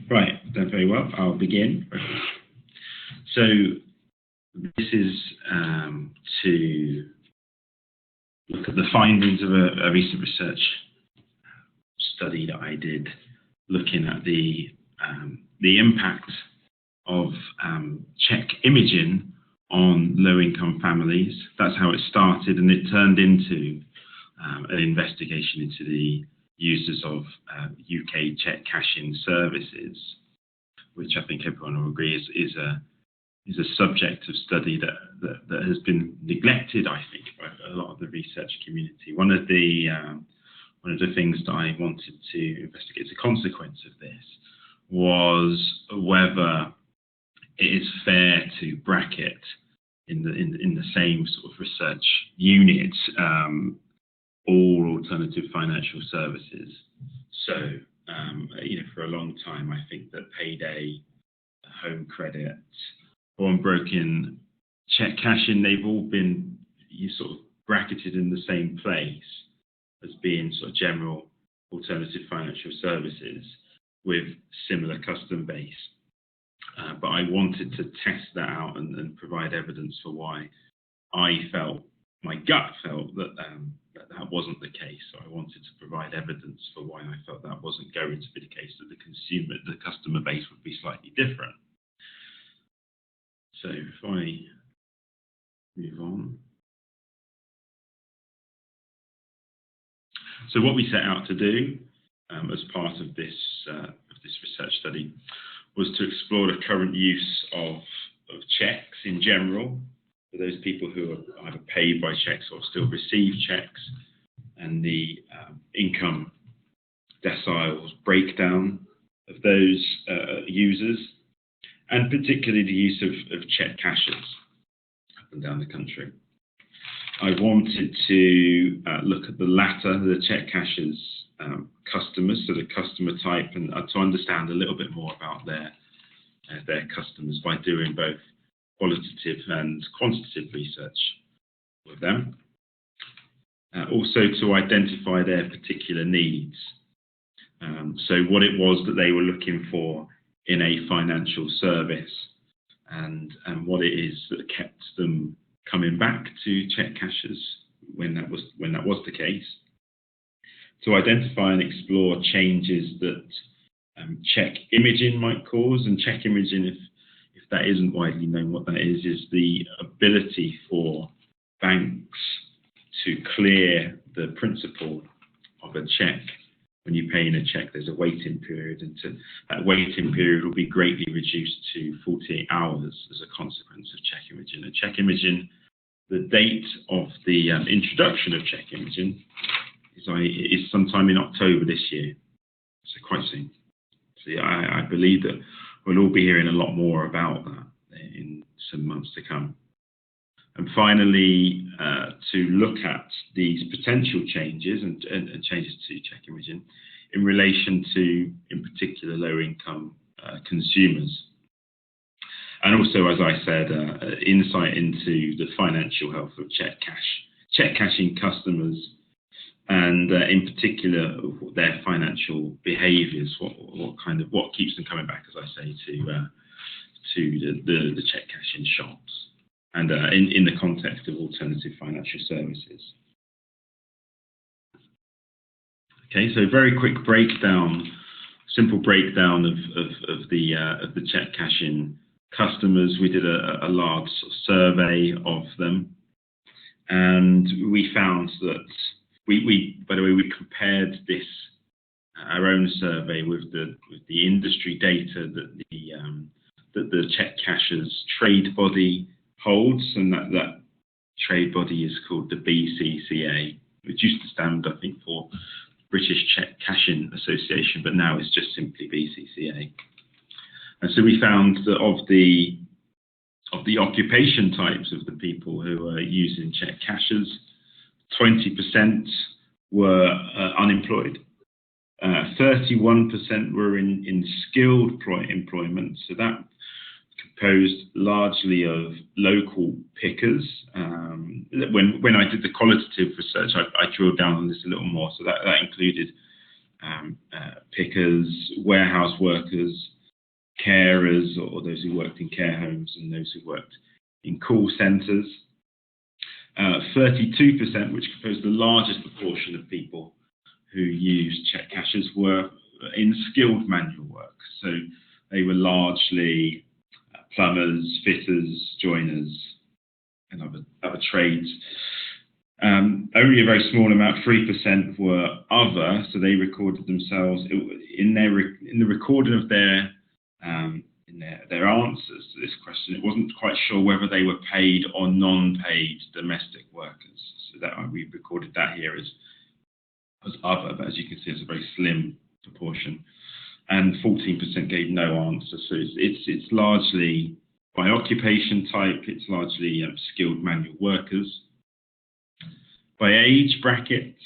Right, done very well. I'll begin. So this is to look at the findings of a recent research study that I did, looking at the impact of check imaging on low-income families. That's how it started, and it turned into an investigation into the users of UK check cashing services, which I think everyone will agree is a subject of study that has been neglected, I think, by a lot of the research community. One of the things that I wanted to investigate as a consequence of this was whether it is fair to bracket in the same sort of research unit all alternative financial services. So, for a long time, I think that payday, home credit, pawnbroking, check cashing, they've all been sort of bracketed in the same place as being sort of general alternative financial services with similar customer base. But I wanted to test that out and provide evidence for why my gut felt that that wasn't the case. So I wanted to provide evidence for why I felt that wasn't going to be the case, that the customer base would be slightly different. So if I move on. So what we set out to do as part of this research study was to explore the current use of cheques in general for those people who are either paid by cheques or still receive cheques, and the income deciles breakdown of those users, and particularly the use of cheque cashers up and down the country. I wanted to look at the latter, the cheque cashers customers, so the customer type, and to understand a little bit more about their customers by doing both qualitative and quantitative research with them. Also to identify their particular needs. So what it was that they were looking for in a financial service, and what it is that kept them coming back to cheque cashers when that was the case. To identify and explore changes that check imaging might cause, and check imaging, if that isn't widely known, what that is the ability for banks to clear the principal of a cheque. When you pay in a cheque, there's a waiting period, and that waiting period will be greatly reduced to 48 hours as a consequence of cheque imaging. And cheque imaging, the date of the introduction of cheque imaging is sometime in October this year, so quite soon. So I believe that we'll all be hearing a lot more about that in some months to come. And finally, to look at these potential changes and changes to cheque imaging in relation to, in particular, low-income consumers. And also, as I said, insight into the financial health of cheque cashing customers, and in particular their financial behaviours. What keeps them coming back, as I say, to the cheque cashing shops, and in the context of alternative financial services. Okay, so very quick simple breakdown of the cheque cashing customers. We did a large sort of survey of them, and we found that by the way, we compared this our own survey with the industry data that the cheque cashers trade body holds, and that trade body is called the BCCA, which used to stand, I think, for British Cheque Cashing Association, but now it's just simply BCCA. And so we found that of the occupation types of the people who are using cheque cashers, 20% were unemployed. 31% were in skilled employment, so that composed largely of local pickers. When I did the qualitative research, I drilled down on this a little more, so that included pickers, warehouse workers, carers, or those who worked in care homes, and those who worked in call centres. 32%, which composed the largest proportion of people who used cheque cashers, were in skilled manual work. So they were largely plumbers, fitters, joiners, and other trades. Only a very small amount, 3%, were other. So they recorded themselves in the recording of their answers to this question. It wasn't quite sure whether they were paid or non-paid domestic workers. So that we recorded that here as other, but as you can see, it's a very slim proportion. And 14% gave no answer. So it's largely by occupation type. It's largely skilled manual workers. By age brackets,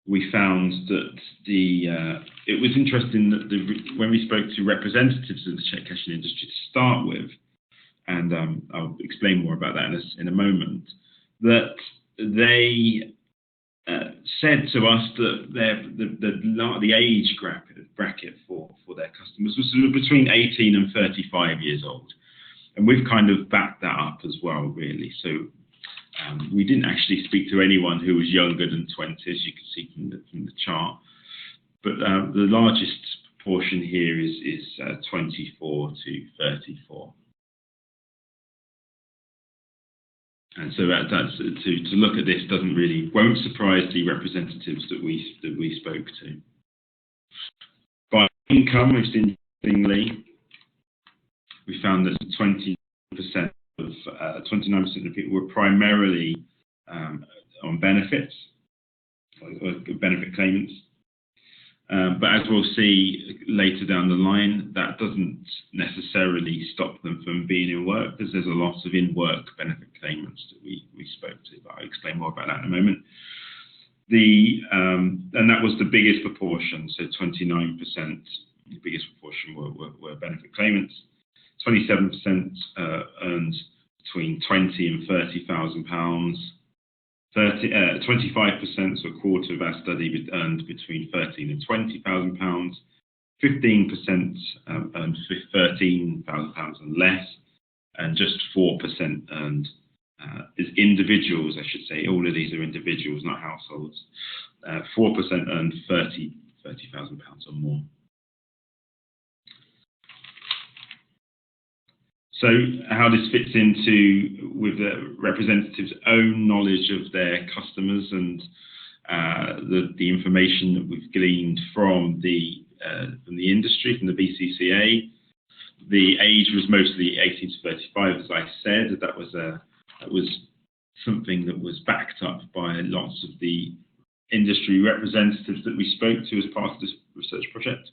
we found that it was interesting that when we spoke to representatives of the cheque cashing industry to start with, and I'll explain more about that in a moment, that they said to us that the age bracket for their customers was between 18 and 35 years old, and we've kind of backed that up as well, really. So we didn't actually speak to anyone who was younger than 20, as you can see from the chart. But the largest proportion here is 24 to 34. And so that's to look at this won't surprise the representatives that we spoke to. By income, most interestingly, we found that 29% of people were primarily on benefits, or benefit claimants. But as we'll see later down the line, that doesn't necessarily stop them from being in work, because there's a lot of in-work benefit claimants that we spoke to, but I'll explain more about that in a moment. And that was the biggest proportion, so 29%, the biggest proportion were benefit claimants. 27% earned between £20,000 and £30,000. 25%, so a quarter of our study, earned between £13,000 and £20,000. 15% earned £13,000 and less, and just 4% earned as individuals, I should say. All of these are individuals, not households. 4% earned £30,000 or more. So how this fits into with the representatives' own knowledge of their customers and the information that we've gleaned from the industry, from the BCCA. The age was mostly 18 to 35, as I said. That was something that was backed up by lots of the industry representatives that we spoke to as part of this research project.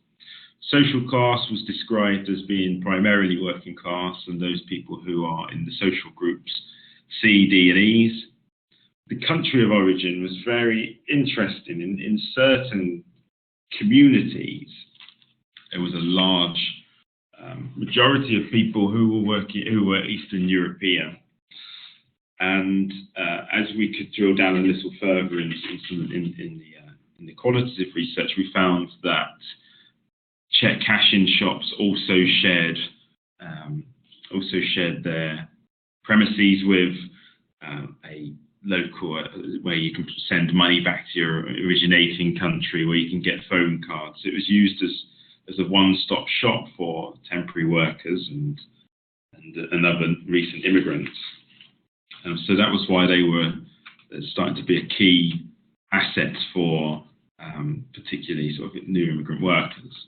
Social class was described as being primarily working class, and those people who are in the social groups C, D, and E's. The country of origin was very interesting. In certain communities, there was a large majority of people who were Eastern European. And as we could drill down a little further in the qualitative research, we found that cheque cashing shops also shared their premises with a local where you can send money back to your originating country, where you can get phone cards. It was used as a one-stop shop for temporary workers and other recent immigrants. So that was why they were starting to be a key asset for particularly sort of new immigrant workers.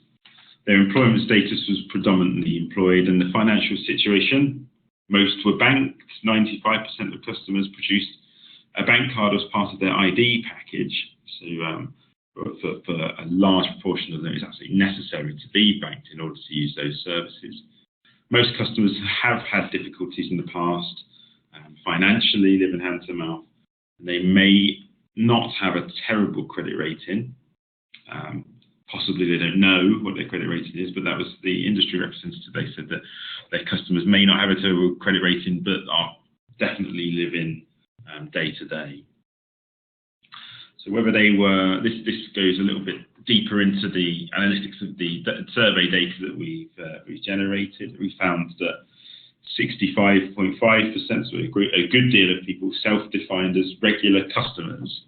Their employment status was predominantly employed, and the financial situation, most were banked. 95% of customers produced a bank card as part of their ID package. So for a large proportion of them, it's absolutely necessary to be banked in order to use those services. Most customers have had difficulties in the past financially, living hand to mouth. They may not have a terrible credit rating. Possibly they don't know what their credit rating is, but that was the industry representative. They said that their customers may not have a terrible credit rating, but are definitely living day to day. So whether they were, this goes a little bit deeper into the analytics of the survey data that we've generated. We found that 65.5%, so a good deal of people self-defined as regular customers.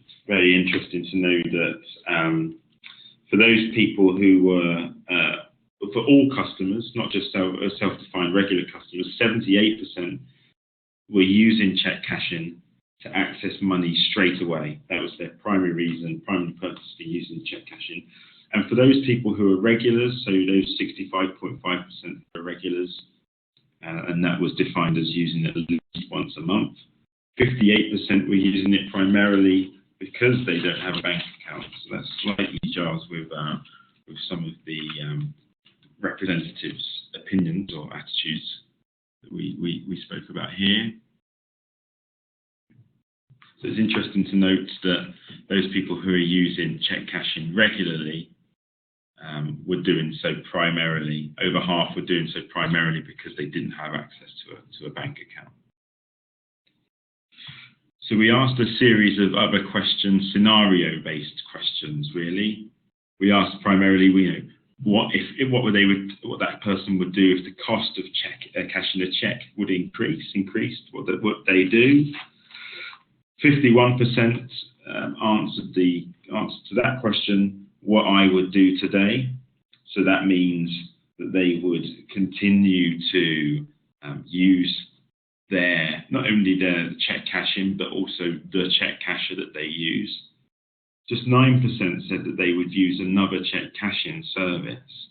It's very interesting to know that for those people who were, for all customers, not just self-defined regular customers, 78% were using cheque cashing to access money straight away. That was their primary reason, primary purpose for using cheque cashing. And for those people who are regulars, so those 65.5% are regulars, and that was defined as using it at least once a month. 58% were using it primarily because they don't have a bank account. So that's slightly jars with some of the representatives' opinions or attitudes that we spoke about here. So it's interesting to note that those people who are using cheque cashing regularly were doing so primarily, over half were doing so primarily because they didn't have access to a bank account. So we asked a series of other questions, scenario-based questions, really. We asked primarily, what that person would do if the cost of cashing a cheque would increased, what they do. 51% answered the answer to that question, what I would do today. So that means that they would continue to use not only their cheque cashing, but also the cheque casher that they use. Just 9% said that they would use another cheque cashing service.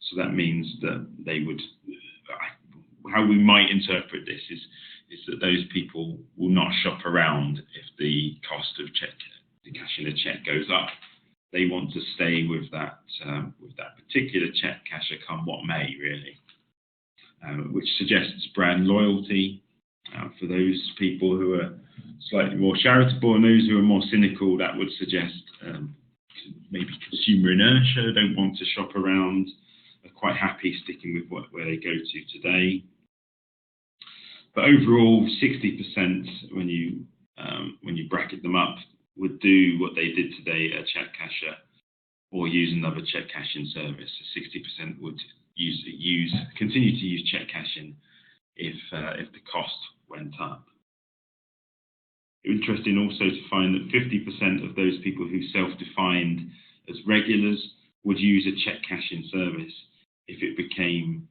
So that means that they would, how we might interpret this is that those people will not shop around if the cost of cashing a cheque goes up. They want to stay with that particular cheque casher come what may, really, which suggests brand loyalty. For those people who are slightly more charitable and those who are more cynical, that would suggest maybe consumer inertia, don't want to shop around, are quite happy sticking with where they go to today. But overall, 60% when you bracket them up would do what they did today at a cheque casher or use another cheque cashing service. So 60% would continue to use cheque cashing if the cost went up. Interesting also to find that 50% of those people who self-defined as regulars would use a cheque cashing service if it became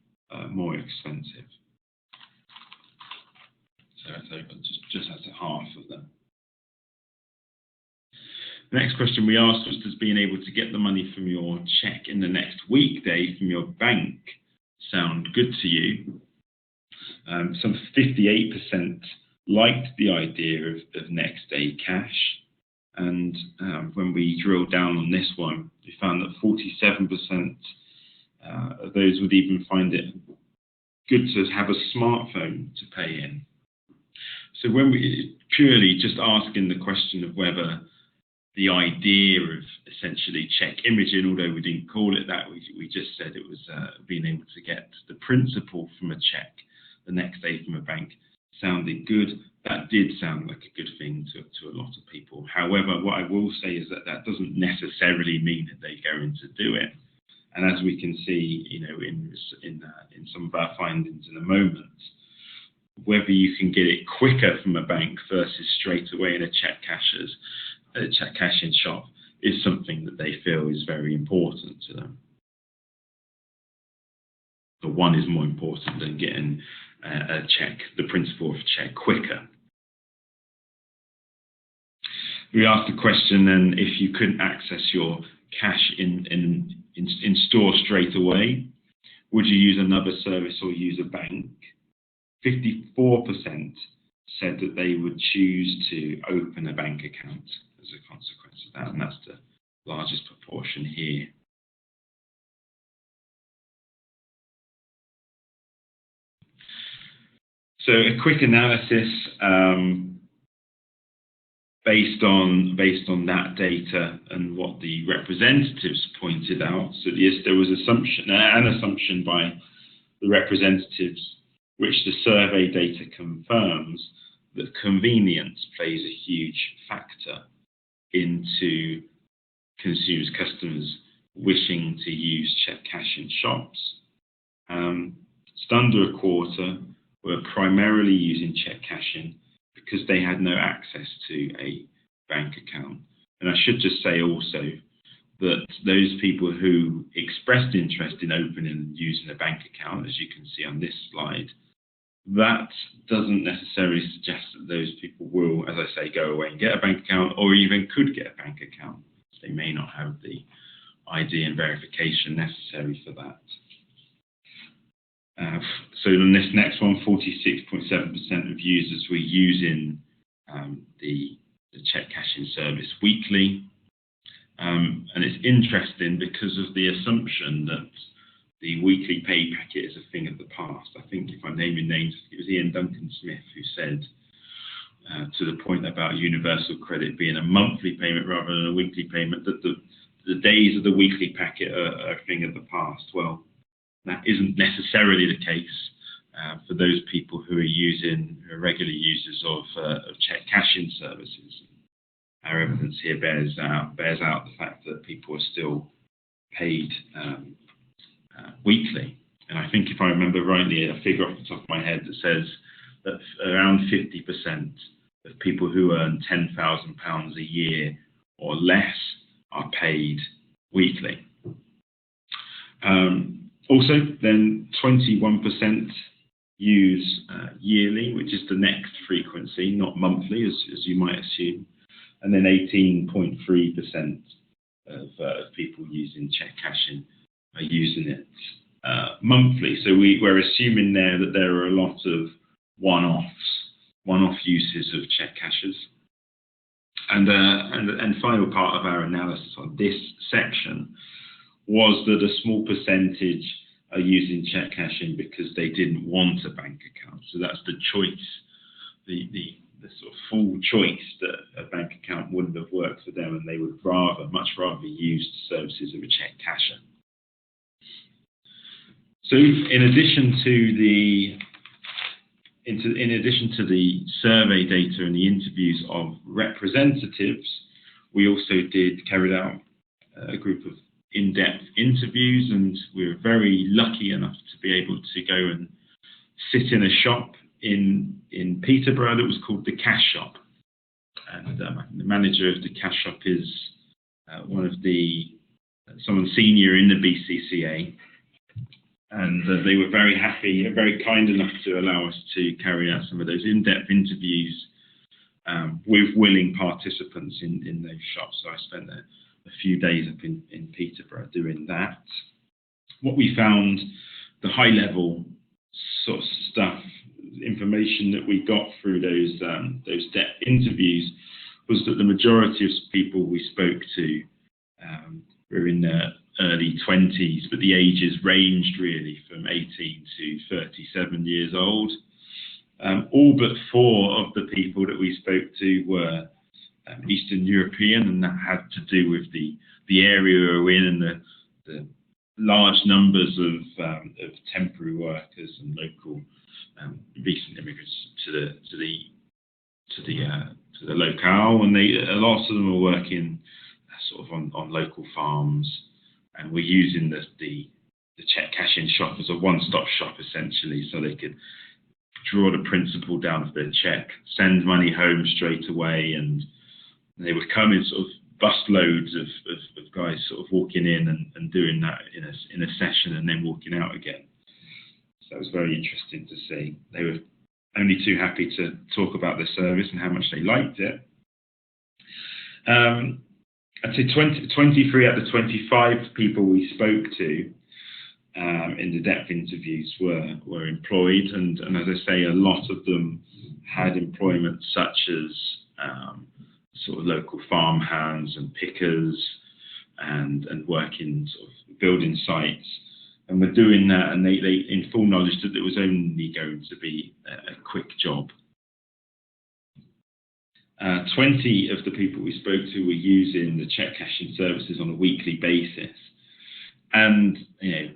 more expensive. So that's over just as a half of them. The next question we asked was, does being able to get the money from your cheque in the next weekday from your bank sound good to you? Some 58% liked the idea of next day cash. And when we drilled down on this one, we found that 47% of those would even find it good to have a smartphone to pay in. So when we purely just asking the question of whether the idea of essentially cheque imaging, although we didn't call it that, we just said it was being able to get the principal from a cheque the next day from a bank sounded good. That did sound like a good thing to a lot of people. However, what I will say is that doesn't necessarily mean that they're going to do it. And as we can see, in some of our findings in a moment, whether you can get it quicker from a bank versus straight away in a cheque cashing shop is something that they feel is very important to them. But one is more important than getting a cheque, the principle of a cheque, quicker. We asked the question then, if you couldn't access your cash in store straight away, would you use another service or use a bank? 54% said that they would choose to open a bank account as a consequence of that, and that's the largest proportion here. So a quick analysis based on that data and what the representatives pointed out. So yes, there was an assumption by the representatives, which the survey data confirms, that convenience plays a huge factor into consumers, customers wishing to use cheque cash in shops. Just under a quarter were primarily using cheque cashing because they had no access to a bank account. And I should just say also that those people who expressed interest in opening and using a bank account, as you can see on this slide, that doesn't necessarily suggest that those people will, as I say, go away and get a bank account, or even could get a bank account. They may not have the ID and verification necessary for that. So on this next one, 46.7% of users were using the cheque cashing service weekly. And it's interesting because of the assumption that the weekly pay packet is a thing of the past. I think if I'm naming names, it was Ian Duncan Smith who said, to the point about universal credit being a monthly payment rather than a weekly payment, that the days of the weekly packet are a thing of the past. Well, that isn't necessarily the case for those people who are regular users of cheque cashing services. Our evidence here bears out the fact that people are still paid weekly. And I think if I remember rightly, a figure off the top of my head that says that around 50% of people who earn £10,000 a year or less are paid weekly. Also, then 21% use yearly, which is the next frequency, not monthly, as you might assume. And then 18.3% of people using cheque cashing are using it monthly. So we're assuming there that there are a lot of one-off uses of cheque cashers. And final part of our analysis on this section was that a small percentage are using cheque cashing because they didn't want a bank account. So that's the choice, the sort of full choice that a bank account wouldn't have worked for them, and they would much rather use the services of a cheque casher. So in addition to the survey data and the interviews of representatives, we also carried out a group of in-depth interviews, and we were very lucky enough to be able to go and sit in a shop in Peterborough that was called the Cash Shop. And the manager of the Cash Shop is someone senior in the BCCA. And they were very happy and very kind enough to allow us to carry out some of those in-depth interviews with willing participants in those shops. So I spent a few days up in Peterborough doing that. What we found, the high-level sort of stuff, information that we got through those depth interviews, was that the majority of people we spoke to were in their early 20s, but the ages ranged really from 18 to 37 years old. All but 4 of the people that we spoke to were Eastern European, and that had to do with the area we were in and the large numbers of temporary workers and local recent immigrants to the locale, and a lot of them were working sort of on local farms, and we're using the cheque cashing shop as a one-stop shop essentially, so they could draw the principal down of their cheque, send money home straight away, and they would come in sort of busloads of guys sort of walking in and doing that in a session and then walking out again. So that was very interesting to see. They were only too happy to talk about the service and how much they liked it. I'd say 23 out of 25 people we spoke to in the depth interviews were employed, and as I say, a lot of them had employment such as sort of local farm hands and pickers and working sort of building sites, and were doing that, and they in full knowledge that it was only going to be a quick job. 20 of the people we spoke to were using the cheque cashing services on a weekly basis. And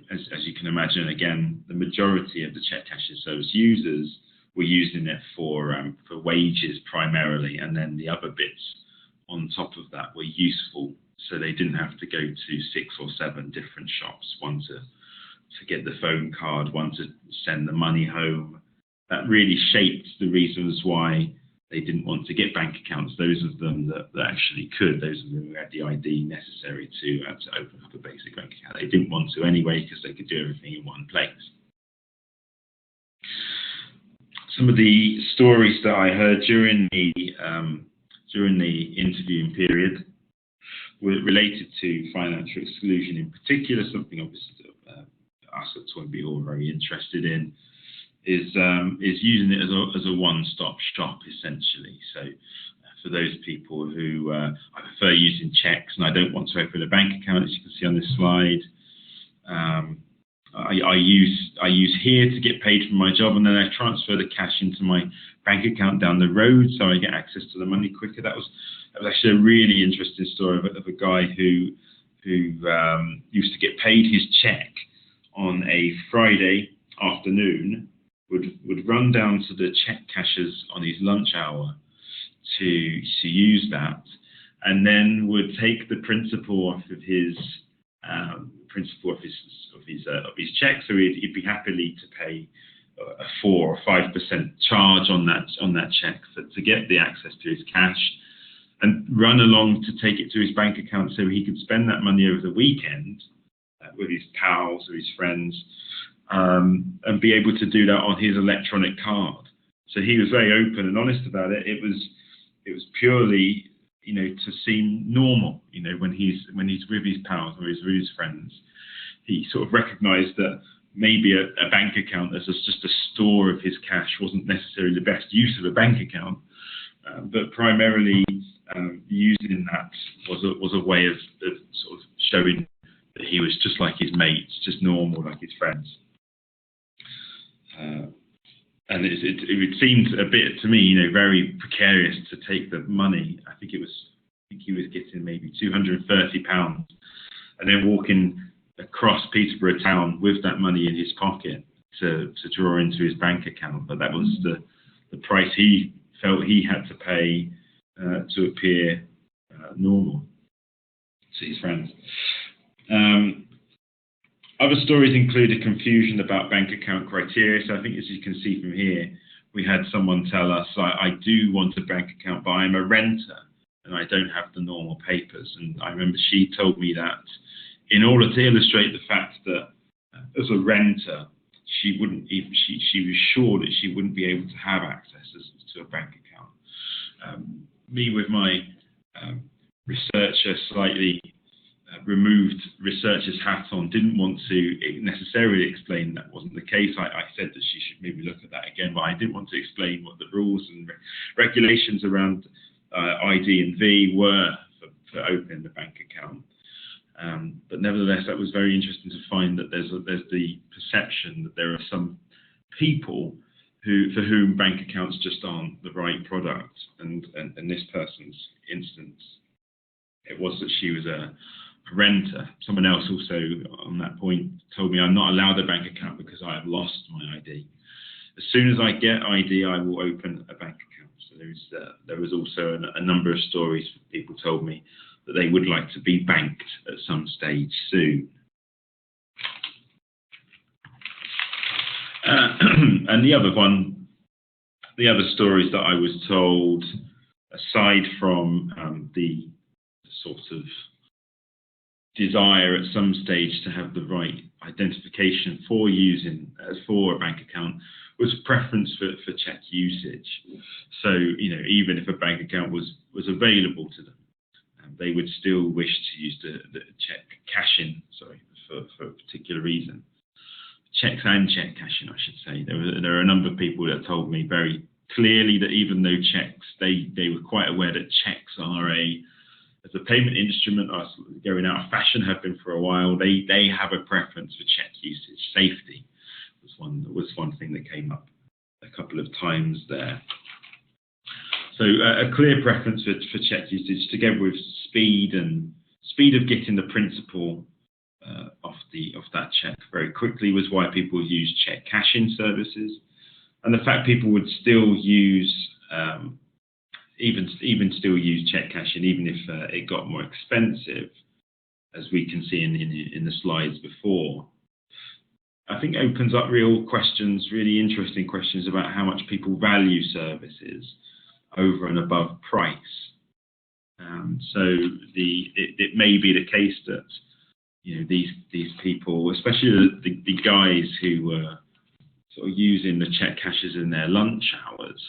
as you can imagine, again, the majority of the cheque cashing service users were using it for wages primarily, and then the other bits on top of that were useful, so they didn't have to go to 6 or 7 different shops, one to get the phone card, one to send the money home. That really shaped the reasons why they didn't want to get bank accounts. Those of them that actually could, those of them who had the ID necessary to open up a basic bank account, they didn't want to anyway because they could do everything in one place. Some of the stories that I heard during the interviewing period were related to financial exclusion in particular, something obviously that us at Toynbee are all very interested in, is using it as a one-stop shop, essentially. So for those people who I prefer using cheques and I don't want to open a bank account, as you can see on this slide, I use here to get paid for my job, and then I transfer the cash into my bank account down the road, so I get access to the money quicker. That was actually a really interesting story of a guy who used to get paid his cheque on a Friday afternoon, would run down to the cheque cashers on his lunch hour to use that, and then would take the principal off of his cheque. So he'd be happily to pay a 4 or 5% charge on that cheque to get the access to his cash, and run along to take it to his bank account so he could spend that money over the weekend with his pals or his friends, and be able to do that on his electronic card. So he was very open and honest about it. It was purely, to seem normal. When he's with his pals or he's with his friends, he sort of recognised that maybe a bank account as just a store of his cash wasn't necessarily the best use of a bank account, but primarily using that was a way of sort of showing that he was just like his mates, just normal like his friends. And it seemed a bit to me, very precarious to take the money. I think he was getting maybe £230, and then walking across Peterborough town with that money in his pocket to draw into his bank account. But that was the price he felt he had to pay to appear normal to his friends. Other stories included confusion about bank account criteria. So I think, as you can see from here, we had someone tell us, I do want a bank account, but I'm a renter and I don't have the normal papers. And I remember she told me that in order to illustrate the fact that as a renter, she was sure that she wouldn't be able to have access to a bank account. Me with my researcher, slightly removed researcher's hat on, didn't want to necessarily explain that wasn't the case. I said that she should maybe look at that again, but I didn't want to explain what the rules and regulations around ID and V were for opening the bank account. But nevertheless, that was very interesting to find that there's the perception that there are some people for whom bank accounts just aren't the right product. And in this person's instance, it was that she was a renter. Someone else also on that point told me I'm not allowed a bank account because I have lost my ID. As soon as I get ID, I will open a bank account. So there was also a number of stories people told me that they would like to be banked at some stage soon. And the other stories that I was told, aside from the sort of desire at some stage to have the right identification for a bank account, was preference for cheque usage. So, even if a bank account was available to them, they would still wish to use the cheque cashing, for a particular reason. Cheques and cheque cashing, I should say. There are a number of people that told me very clearly that even though cheques, they were quite aware that cheques are as a payment instrument, are going out of fashion, have been for a while. They have a preference for cheque usage. Safety was one thing that came up a couple of times there. So a clear preference for cheque usage, together with speed of getting the principal off that cheque very quickly, was why people use cheque cashing services, and the fact people would still use even still use check cashing, even if it got more expensive, as we can see in the slides before. I think opens up real questions, really interesting questions about how much people value services over and above price. So it may be the case that these people, especially the guys who were sort of using the check cashers in their lunch hours,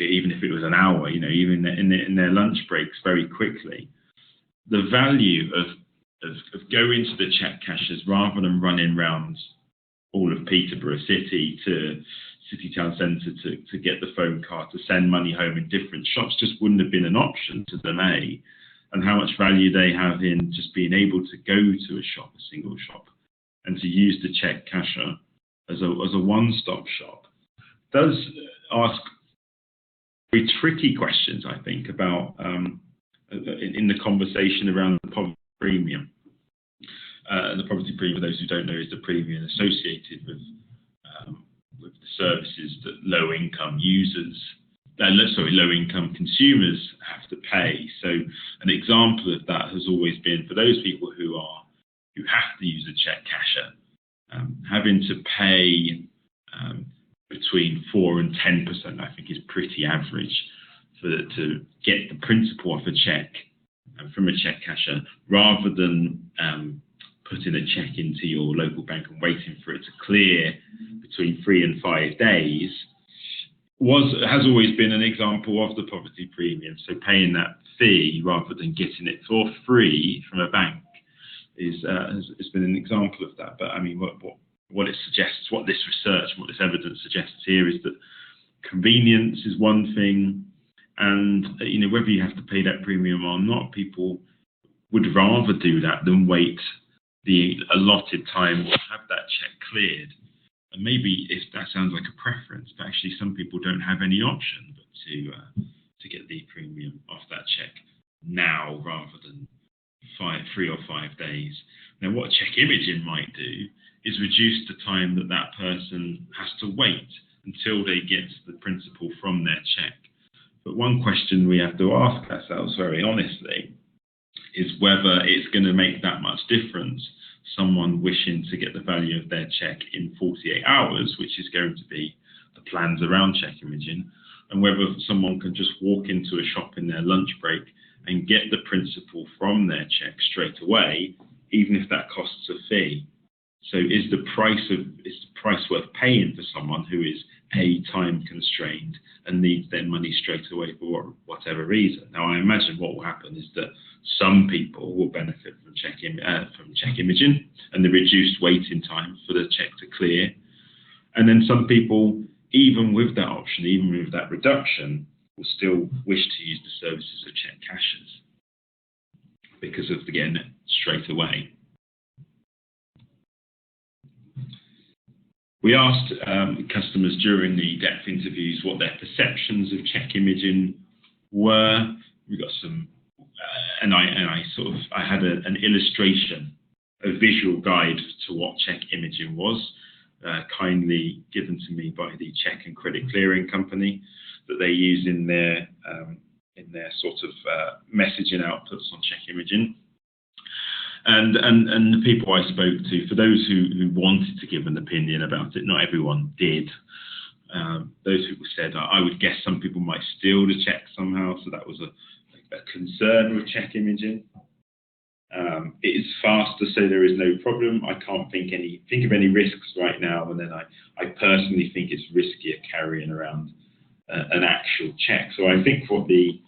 even if it was an hour, even in their lunch breaks, very quickly, the value of going to the check cashers rather than running round all of Peterborough City to City Town Centre to get the phone card to send money home in different shops just wouldn't have been an option to them, and how much value they have in just being able to go to a single shop, and to use the check casher as a one-stop shop does ask very tricky questions, I think, about in the conversation around the poverty premium. The poverty premium, for those who don't know, is the premium associated with the services that low-income consumers have to pay. So an example of that has always been for those people who have to use a check casher, having to pay between 4 and 10%, I think, is pretty average to get the principal off a check from a check casher, rather than putting a check into your local bank and waiting for it to clear between 3 and 5 days, has always been an example of the poverty premium. So paying that fee rather than getting it for free from a bank has been an example of that. But I mean, what it suggests, what this research, what this evidence suggests here, is that convenience is one thing, and whether you have to pay that premium or not, people would rather do that than wait the allotted time to have that check cleared. And maybe that sounds like a preference, but actually some people don't have any option but to get the premium off that check now rather than 3 or 5 days. Now, what check imaging might do is reduce the time that person has to wait until they get the principal from their check. But one question we have to ask ourselves very honestly is whether it's going to make that much difference, someone wishing to get the value of their check in 48 hours, which is going to be the plans around check imaging, and whether someone can just walk into a shop in their lunch break and get the principal from their check straight away, even if that costs a fee. So is the price worth paying for someone who is time constrained and needs their money straight away for whatever reason? Now, I imagine what will happen is that some people will benefit from check imaging and the reduced waiting time for the check to clear, and then some people, even with that option, even with that reduction, will still wish to use the services of check cashers because of getting it straight away. We asked customers during the depth interviews what their perceptions of check imaging were. We got some, and I had an illustration, a visual guide to what check imaging was, kindly given to me by the check and credit clearing company that they use in their sort of messaging outputs on check imaging. And the people I spoke to, for those who wanted to give an opinion about it, not everyone did. Those people said, I would guess some people might steal the check somehow, so that was a concern with check imaging. It is fast to say there is no problem. I can't think of any risks right now, and then I personally think it's riskier carrying around an actual check. So I think what the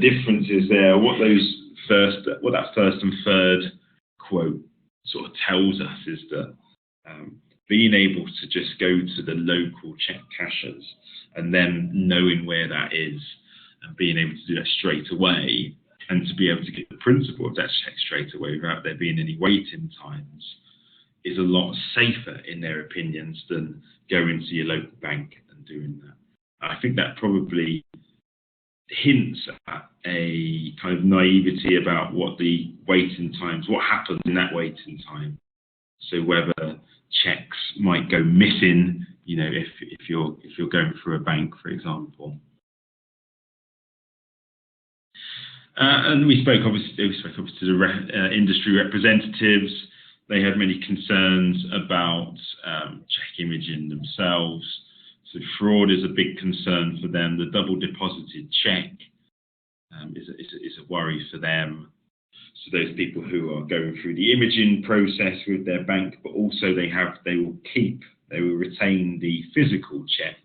difference is there, what that first and third quote sort of tells us is that being able to just go to the local check cashers and then knowing where that is and being able to do that straight away and to be able to get the principal of that check straight away without there being any waiting times is a lot safer in their opinions than going to your local bank and doing that. I think that probably hints at a kind of naivety about what the waiting times, what happens in that waiting time. So whether checks might go missing, if you're going through a bank, for example. And we spoke obviously to the industry representatives. They had many concerns about cheque imaging themselves. So fraud is a big concern for them. The double deposited cheque is a worry for them. So those people who are going through the imaging process with their bank, but also they will retain the physical cheque.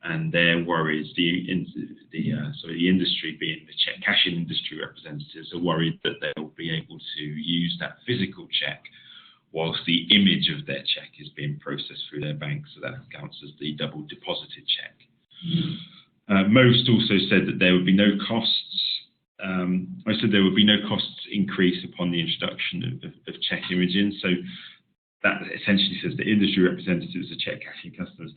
And their worries, the industry, being the cheque cashing industry representatives, are worried that they'll be able to use that physical cheque whilst the image of their cheque is being processed through their bank, so that counts as the double deposited cheque. Most also said that there would be no costs. I said there would be no costs increase upon the introduction of cheque imaging. So that essentially says the industry representatives of cheque cashing customers,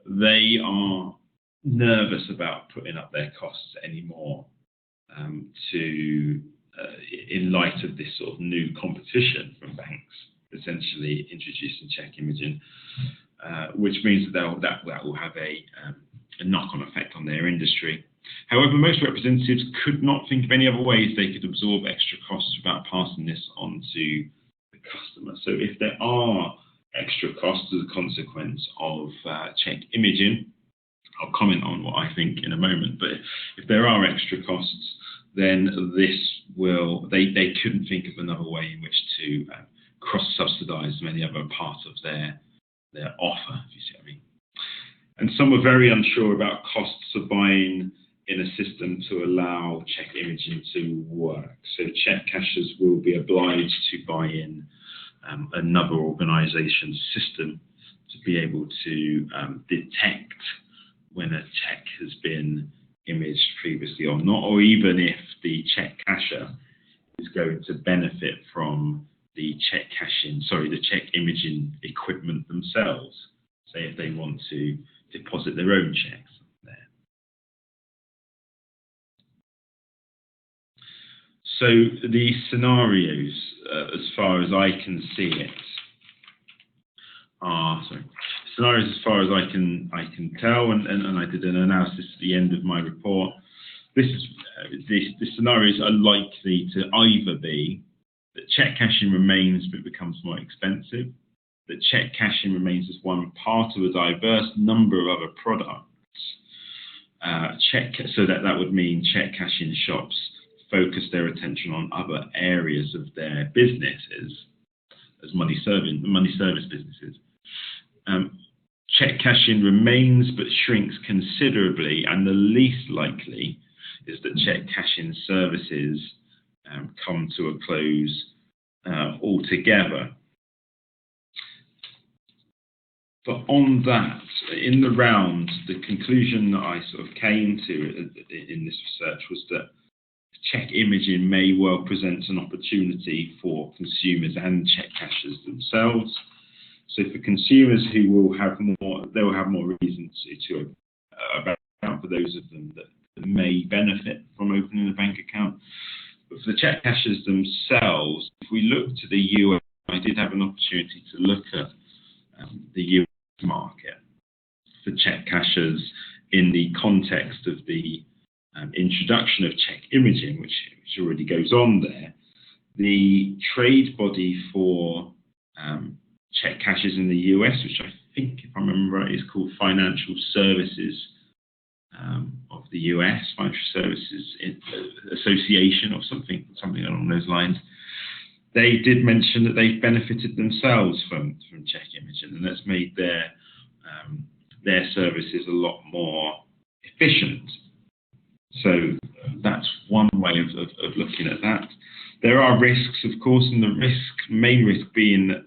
they are nervous about putting up their costs anymore in light of this sort of new competition from banks, essentially introducing cheque imaging, which means that will have a knock-on effect on their industry. However, most representatives could not think of any other ways they could absorb extra costs without passing this on to the customer. So if there are extra costs as a consequence of cheque imaging, I'll comment on what I think in a moment, but if there are extra costs, then they couldn't think of another way in which to cross-subsidise any other part of their offer, if you see what I mean. And some were very unsure about costs of buying in a system to allow cheque imaging to work. So cheque cashers will be obliged to buy in another organisation's system to be able to detect when a cheque has been imaged previously or not, or even if the cheque casher is going to benefit from the cheque imaging equipment themselves. Say if they want to deposit their own cheques there. So the scenarios, as far as I can see it, scenarios as far as I can tell, and I did an analysis at the end of my report. The scenarios are likely to either be that cheque cashing remains but becomes more expensive, that cheque cashing remains as one part of a diverse number of other products. So that would mean cheque cashing shops focus their attention on other areas of their businesses as money service businesses. Cheque cashing remains but shrinks considerably, and the least likely is that cheque cashing services come to a close altogether. But on that, in the round, the conclusion that I sort of came to in this research was that cheque imaging may well present an opportunity for consumers and cheque cashers themselves. So for consumers who will have more reason to account for those of them that may benefit from opening a bank account. But for the cheque cashers themselves, if we look to the US, I did have an opportunity to look at the US market for cheque cashers in the context of the introduction of cheque imaging, which already goes on there. The trade body for cheque cashers in the US, which I think, if I remember right, is called Financial Services of the US, Financial Services Association or something along those lines. They did mention that they've benefited themselves from cheque imaging, and that's made their services a lot more efficient. So that's one way of looking at that. There are risks, of course, and the main risk being that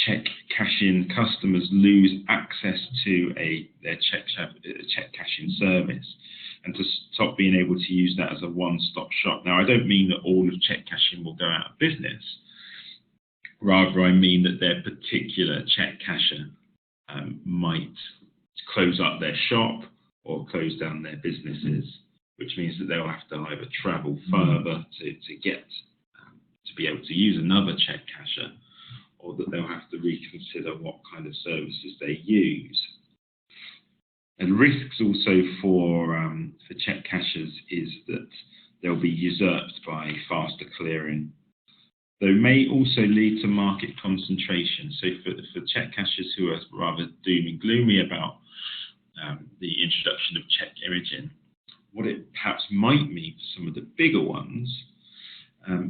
cheque cashing customers lose access to their cheque cashing service, and to stop being able to use that as a one-stop shop. Now, I don't mean that all of cheque cashing will go out of business. Rather, I mean that their particular cheque casher might close up their shop or close down their businesses, which means that they'll have to either travel further to get to be able to use another cheque casher, or that they'll have to reconsider what kind of services they use. And risks also for cheque cashers is that they'll be usurped by faster clearing. Though may also lead to market concentration. So for cheque cashers who are rather doom and gloomy about the introduction of cheque imaging, what it perhaps might mean for some of the bigger ones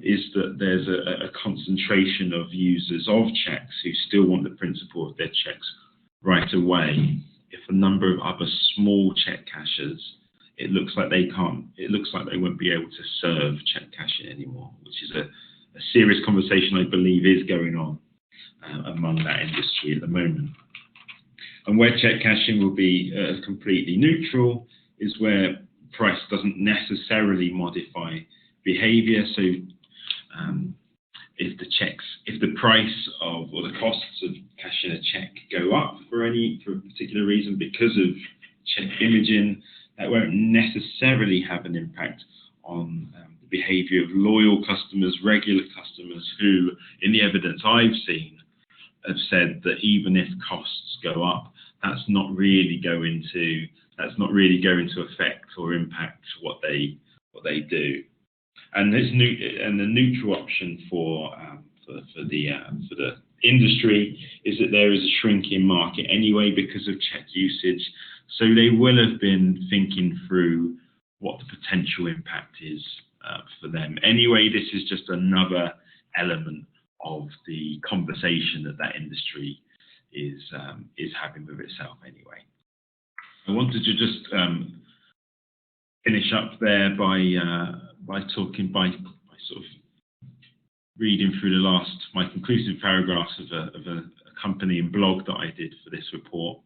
is that there's a concentration of users of cheques who still want the principle of their cheques right away. If a number of other small cheque cashers, it looks like they won't be able to serve cheque cashing anymore, which is a serious conversation I believe is going on among that industry at the moment. And where cheque cashing will be completely neutral is where price doesn't necessarily modify behaviour. So if the price of or the costs of cashing a cheque go up for a particular reason because of cheque imaging, that won't necessarily have an impact on the behaviour of loyal customers, regular customers who, in the evidence I've seen, have said that even if costs go up, that's not really going to affect or impact what they do. And the neutral option for the industry is that there is a shrinking market anyway because of cheque usage. So they will have been thinking through what the potential impact is for them. Anyway, this is just another element of the conversation that industry is having with itself anyway. I wanted to just finish up there by sort of reading through my conclusive paragraphs of a accompanying blog that I did for this report.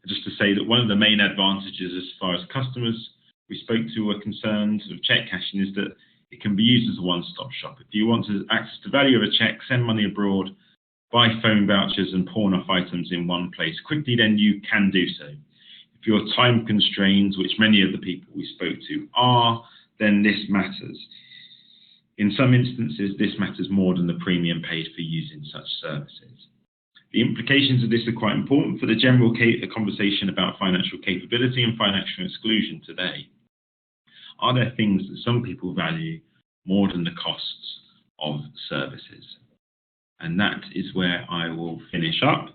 Just to say that one of the main advantages as far as customers we spoke to were concerned of cheque cashing is that it can be used as a one-stop shop. If you want access to value of a cheque, send money abroad, buy phone vouchers and pawn off items in one place quickly, then you can do so. If you're time constrained, which many of the people we spoke to are, then this matters. In some instances, this matters more than the premium paid for using such services. The implications of this are quite important for the general conversation about financial capability and financial exclusion today. Are there things that some people value more than the costs of services? And that is where I will finish up.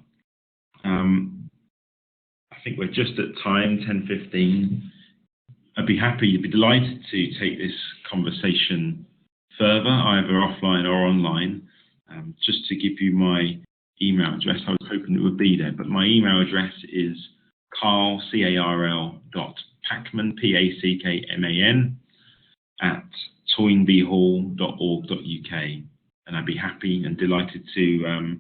I think we're just at time, 10:15. I'd be delighted to take this conversation further, either offline or online. Just to give you my email address, I was hoping it would be there, but my email address is carl, carl.packman, Packman, at toynbeehall.org.uk. And I'd be happy and delighted to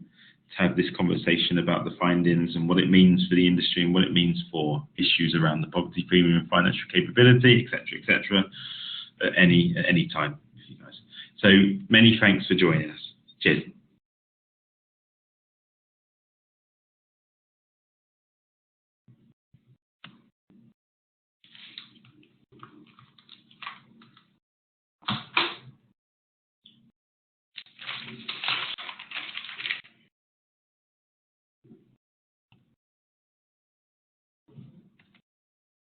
have this conversation about the findings and what it means for the industry and what it means for issues around the poverty premium and financial capability, etc., at any time with you guys. So many thanks for joining us. Cheers.